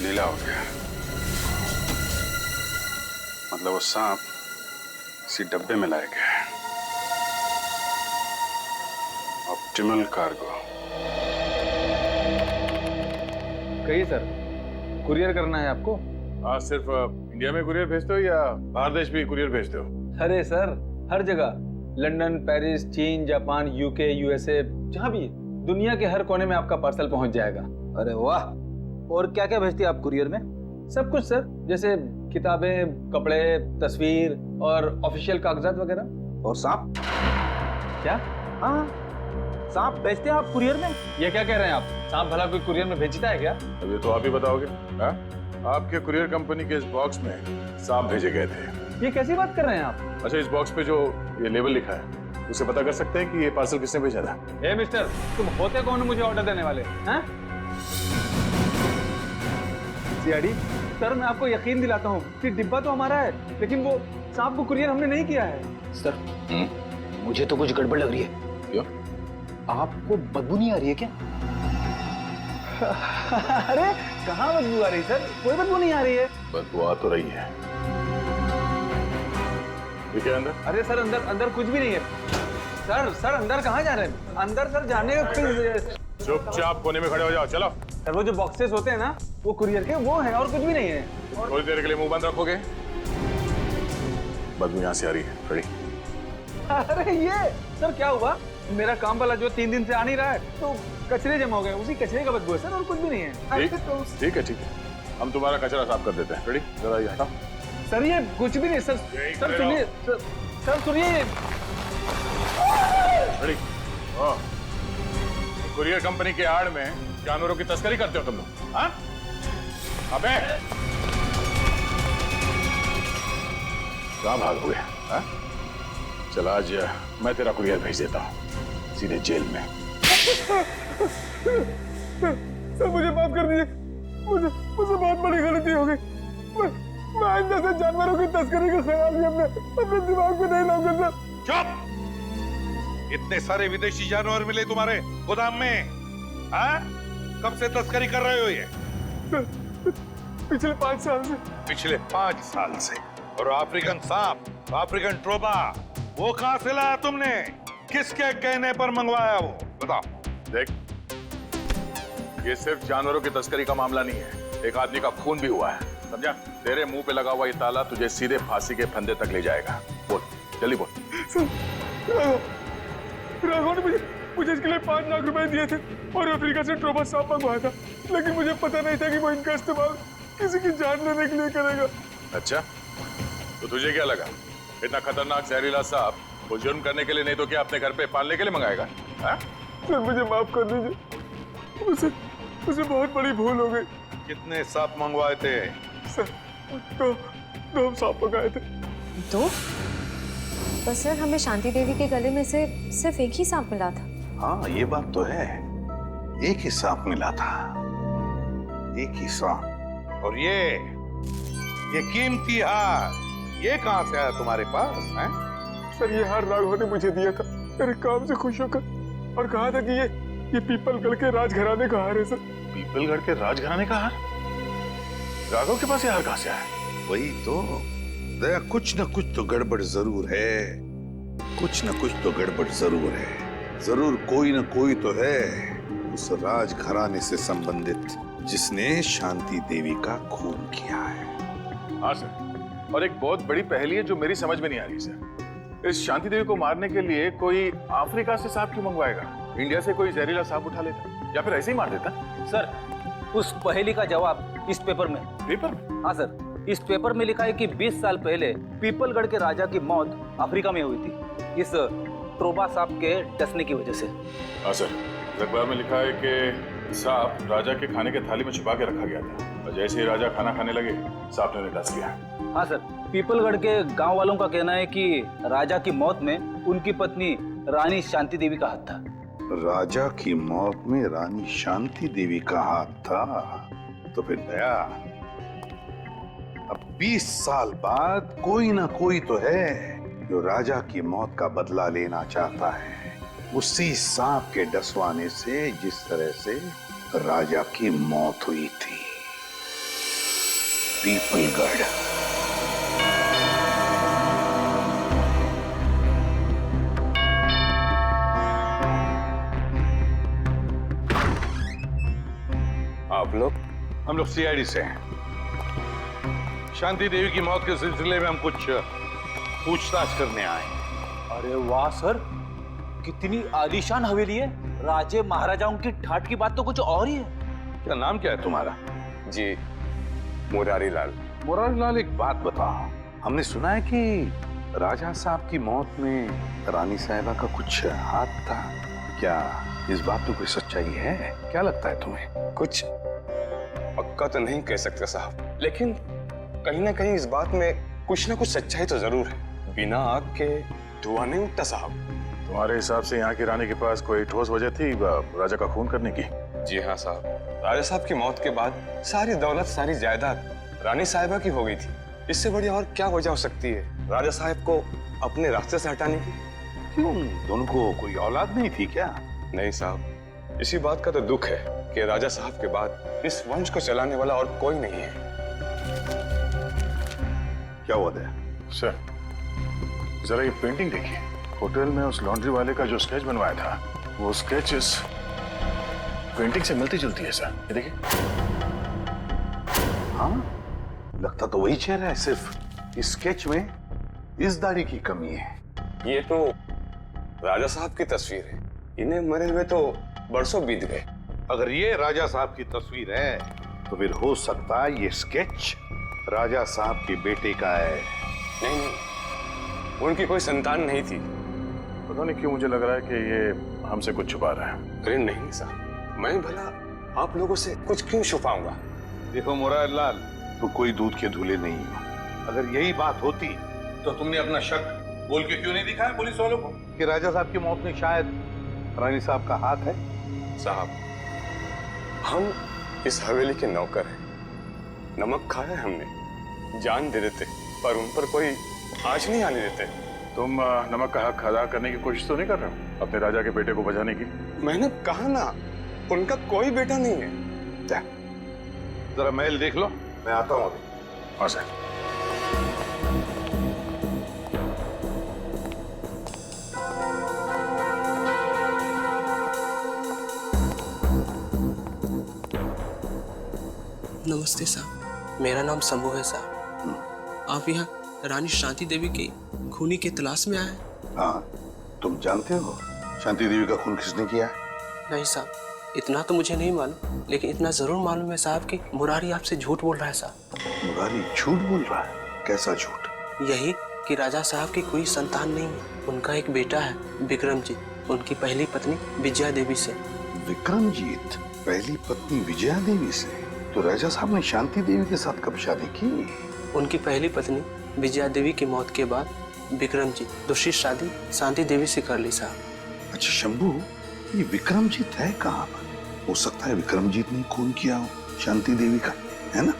नीला हो गया। मतलब वो सांप इसी डब्बे में लाया गया है। Optimal cargo. कहिए सर, कुरियर करना है आपको? आज सिर्फ इंडिया में कुरियर भेजते हो या बाहर देश भी कुरियर भेजते हो? अरे सर हर जगह, लंदन, पेरिस, चीन, जापान, यूके, यूएसए, जहाँ भी, दुनिया के हर कोने में आपका पार्सल पहुंच जाएगा। अरे वाह! और क्या क्या भेजते हैं आप कुरियर में? सब कुछ सर, जैसे किताबें, कपड़े, तस्वीर और ऑफिशियल कागजात वगैरह। और सांप? क्या? हाँ, सांप भेजते हैं आप कुरियर में? ये क्या कह रहे हैं आप? सांप भला कोई कुरियर में भेजता है क्या? अब ये तो आप ही बताओगे। आपके कुरियर कंपनी के इस बॉक्स में सांप भेजे गए थे। ये कैसी बात कर रहे हैं आप? अच्छा, इस बॉक्स पे जो ये लेबल लिखा है उसे पता कर सकते हैं कि ये पार्सल किसने भेजा था? ए मिस्टर, तुम होते कौन हो मुझे ऑर्डर देने वाले? हैं? सीआईडी सर, मैं आपको यकीन दिलाता हूँ कि डिब्बा तो हमारा है, लेकिन वो सांप को कुरियर हमने नहीं किया है। सर मुझे तो कुछ गड़बड़ लग रही है। क्यों? आपको बदबू नहीं आ रही है क्या? अरे कहाँ बदबू आ रही सर? कोई बदबू नहीं आ रही है। बदबू आ तो रही है। ठीक है, अंदर? अरे सर अंदर अंदर कुछ भी नहीं है। सर अंदर कहाँ जा रहे हैं? अंदर सर जाने का चुपचाप कोने में खड़े हो जाओ, चलो। सर वो जो बॉक्सेस होते हैं ना, वो कुरियर के वो है और कुछ भी नहीं है। थोड़ी देर के लिए मुंह बंद रखोगे? बदबू यहाँ से आ रही है। खड़ी। अरे ये सर क्या हुआ? मेरा काम वाला जो 3 दिन से आ नहीं रहा है, तो कचरे जमा हो गए, उसी कचरे का बदबू है सर, और कुछ भी नहीं है। ठीक है, हम तुम्हारा कचरा साफ कर देते हैं। रेडी? जरा ये हटाओ। सर ये कुछ भी नहीं सर। सर सुनिए सर सुनिए। रेडी? कुरियर कंपनी के आड़ में जानवरों की तस्करी करते हो तुम लोग? हाँ? अबे कहाँ भागोगे? हाँ? चल आज मैं तेरा कुरियर भेज देता हूँ सीधे जेल में। सर मुझे माफ कर दीजिए, मुझे बहुत बड़ी गलती हो गई। मैं आइंदा से जानवरों की तस्करी का ख्याल भी अपने दिमाग में नहीं लाऊंगा सर। चुप! इतने सारे विदेशी जानवर मिले तुम्हारे गोदाम में, हाँ? कब से तस्करी कर रहे हो ये? पिछले 5 साल से। पिछले 5 साल से? और अफ्रीकन सांप, अफ्रीकन ट्रोबा, वो कहां से लाया तुमने? किसके कहने पर मंगवाया वो? बताओ। देख, ये सिर्फ जानवरों की तस्करी का मामला नहीं है, एक आदमी का खून भी हुआ है, समझा? तेरे मुंह पे लगा हुआ ये ताला तुझे सीधे फांसी के फंदे तक ले जाएगा। बोल, जल्दी बोल। राघव ने मुझे इसके लिए 5 लाख रुपए दिए थे और अफ्रीका से ट्रोबा सांप मंगवाया था, लेकिन मुझे पता नहीं था कि वो इनका इस्तेमाल किसी की जान लेने के लिए करेगा। अच्छा, तो तुझे क्या लगा इतना खतरनाक जहरीला सांप वो जुर्म करने के लिए नहीं तो क्या अपने घर पे पालने के लिए मंगाएगा? सर मुझे माफ कर दीजिए, मुझे बहुत बड़ी भूल हो गई। कितने सांप मंगवाए थे? सर 2 सांप मंगाए थे। 2? पर सर हमें शांति देवी के गले में से सिर्फ एक ही सांप मिला था। हाँ ये बात तो है, एक ही सांप मिला था, एक ही सांप। और ये कीमती हार, ये कहां से आया तुम्हारे पास? हैं? सर ये हार राघव ने मुझे दिया था मेरे काम से खुश होकर, और कहा था कि ये पीपलगढ़ के राजघराने का हार है सर। पीपलगढ़ के राजघराने का हार? राघव के पास ये हार कहां से आया? वही तो दया, कुछ न कुछ तो गड़बड़ जरूर है, कुछ न कुछ तो गड़बड़ जरूर है। जरूर कोई न कोई तो है उस राजघराने से संबंधित जिसने शांति देवी का खून किया है। हाँ सर, और एक बहुत बड़ी पहेली है जो मेरी समझ में नहीं आ रही सर। इस शांति देवी को मारने के लिए कोई अफ्रीका से सांप क्यों मंगवाएगा? इंडिया से कोई जहरीला सांप उठा लेता या फिर ऐसे ही मार देता। सर उस पहेली का जवाब इस पेपर में। पेपर में? हाँ सर, इस पेपर में लिखा है कि 20 साल पहले पीपलगढ़ के राजा की मौत अफ्रीका में हुई थी, इस ट्रोबा सांप के डसने की वजह से। हाँ सर, अखबार में लिखा है कि सांप राजा के खाने के थाली में छुपा के रखा गया था, और जैसे ही राजा खाना खाने लगे सांप ने उन्हें डस लिया। हाँ सर, पीपलगढ़ के गांव वालों का कहना है कि राजा की मौत में उनकी पत्नी रानी शांति देवी का हाथ था। राजा की मौत में रानी शांति देवी का हाथ था? तो फिर दया, अब 20 साल बाद कोई ना कोई तो है जो राजा की मौत का बदला लेना चाहता है, उसी सांप के डसवाने से जिस तरह से राजा की मौत हुई थी। पीपलगढ़। आप लोग? हम लोग सीआईडी से हैं। शांति देवी की मौत के सिलसिले में हम कुछ पूछताछ करने आए। अरे वाह सर, कितनी आलीशान हवेली है। राजे महाराजाओं की ठाट की बात तो कुछ और ही है। क्या नाम क्या है तुम्हारा? जी मुरारी लाल। मुरारी लाल, एक बात बताओ, हमने सुना है कि राजा साहब की मौत में रानी साहिबा का कुछ हाथ था, क्या इस बात में कोई सच्चाई है? क्या लगता है तुम्हें? कुछ पक्का तो नहीं कह सकते साहब, लेकिन कहीं ना कहीं इस बात में कुछ ना कुछ सच्चाई तो जरूर है। बिना आग के धुआं नहीं उठता साहब। तुम्हारे हिसाब से यहाँ की रानी के पास कोई ठोस वजह थी राजा का खून करने की? जी हाँ साहब, राजा साहब की मौत के बाद सारी दौलत सारी जायदाद रानी साहिबा की हो गई थी। इससे बड़ी और क्या वजह हो सकती है राजा साहब को अपने रास्ते से हटाने की? क्यों, दोनों को कोई औलाद नहीं थी क्या? नहीं साहब, इसी बात का तो दुख है कि राजा साहब के बाद इस वंश को चलाने वाला और कोई नहीं है। क्या हुआ दया? सर जरा ये पेंटिंग देखिए। होटल में उस लॉन्ड्री वाले का जो स्केच बनवाया था वो स्केच इस पेंटिंग से मिलती जुलती है सर। ये देखिए। हाँ, लगता तो वही चेहरा है, सिर्फ इस स्केच में इस दाढ़ी की कमी है। ये तो राजा साहब की तस्वीर है, इन्हें मरे हुए तो बरसों बीत गए। अगर ये राजा साहब की तस्वीर है तो फिर हो सकता है ये स्केच राजा साहब के बेटे का है। नहीं, उनकी कोई संतान नहीं थी। पता नहीं क्यों मुझे लग रहा है कि ये हमसे कुछ छुपा रहा है। अरे नहीं साहब, मैं भला आप लोगों से कुछ क्यों छुपाऊंगा? देखो मुरारलाल, तो कोई दूध के धुले नहीं हो। अगर यही बात होती तो तुमने अपना शक बोल के क्यों नहीं दिखाया पुलिस वालों को कि राजा साहब की मौत में शायद रानी साहब का हाथ है? साहब, हम इस हवेली के नौकर हैं। नमक खाया है हमने, जान दे देते पर उन पर कोई आँच नहीं आने देते। तुम नमक का हक अदा करने की कोशिश तो नहीं कर रहे हो अपने राजा के बेटे को बचाने की? मैंने कहा ना, उनका कोई बेटा नहीं है। जरा महल देख लो, मैं आता हूँ अभी। हाँ सर। नमस्ते साहब, मेरा नाम शंभू है साहब। आप यहाँ रानी शांति देवी की खूनी की तलाश में आए? हाँ, तुम जानते हो शांति देवी का खून किसने किया है? नहीं साहब, इतना तो मुझे नहीं मालूम, लेकिन इतना जरूर मालूम है साहब कि मुरारी आपसे झूठ बोल रहा है साहब। मुरारी झूठ बोल रहा है? कैसा झूठ? यही कि राजा साहब की कोई संतान नहीं है। उनका एक बेटा है विक्रमजीत, उनकी पहली पत्नी विजया देवी से। विक्रमजीत पहली पत्नी विजया देवी से? तो राजा साहब ने शांति देवी के साथ कब शादी की? उनकी पहली पत्नी विजया देवी की मौत के बाद विक्रमजीत दूसरी शादी शांति देवी से कर ली साहब। अच्छा शंभू, ये विक्रमजीत है कहाँ पर? हो सकता है विक्रमजीत ने खून किया हो शांति देवी का, है ना?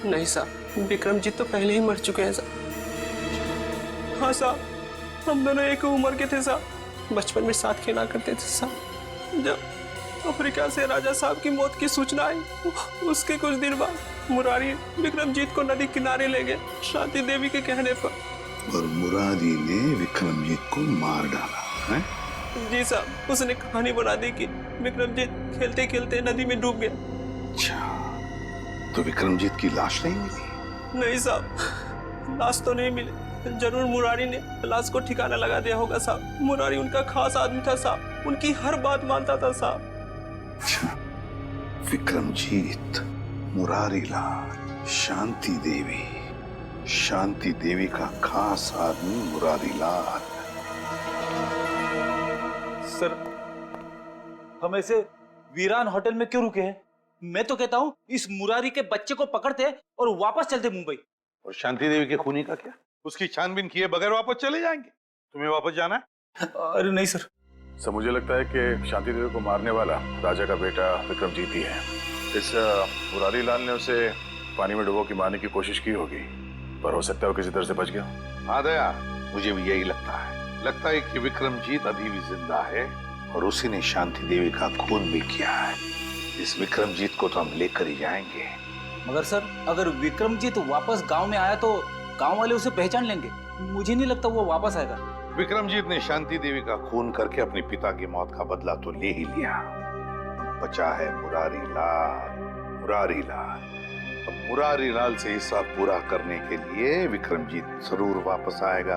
नहीं साहब, विक्रमजीत तो पहले ही मर चुके हैं साहब। हाँ साहब, हम दोनों एक उम्र के थे साहब, बचपन में साथ खेला करते थे साहब। जब अफ्रीका से राजा साहब की मौत की सूचना आई, उसके कुछ दिन बाद मुरारी विक्रमजीत को नदी किनारे ले गए शांति देवी के कहने पर। और मुरारी ने विक्रमजीत को मार डाला है? जी साहब, उसने कहानी बना दी कि विक्रमजीत खेलते खेलते नदी में डूब गया। अच्छा, तो विक्रमजीत की लाश नहीं मिली? नहीं साहब, लाश तो नहीं मिली। जरूर मुरारी ने लाश को ठिकाना लगा दिया होगा साहब। मुरारी उनका खास आदमी था साहब, उनकी हर बात मानता था साहब। अच्छा, विक्रमजीत, मुरारी लाल, शांति देवी का खास आदमी मुरारी लाल। सर, हम ऐसे वीरान होटल में क्यों रुके हैं? मैं तो कहता हूँ इस मुरारी के बच्चे को पकड़ते और वापस चलते मुंबई। और शांति देवी के खूनी का क्या? उसकी छानबीन किए बगैर वापस चले जाएंगे? तुम्हें वापस जाना है? अरे नहीं सर। सर मुझे लगता है कि शांति देवी को मारने वाला राजा का बेटा विक्रमजीत ही है। इस मुरारी लाल ने उसे पानी में डुबो के मारने की कोशिश की होगी, पर हो सकता है वो किसी तरह से बच गया। हाँ दया, मुझे भी यही लगता है कि विक्रमजीत अभी भी जिंदा है और उसी ने शांति देवी का खून भी किया है। इस विक्रमजीत को तो हम लेकर ही जाएंगे। मगर सर, अगर विक्रमजीत वापस गांव में आया तो गांव वाले उसे पहचान लेंगे। मुझे नहीं लगता वो वापस आएगा। विक्रमजीत ने शांति देवी का खून करके अपने पिता की मौत का बदला तो ले ही लिया। बचा है मुरारी लाल। अब मुरारी लाल से हिस्सा पूरा करने के लिए विक्रमजीत जरूर वापस आएगा।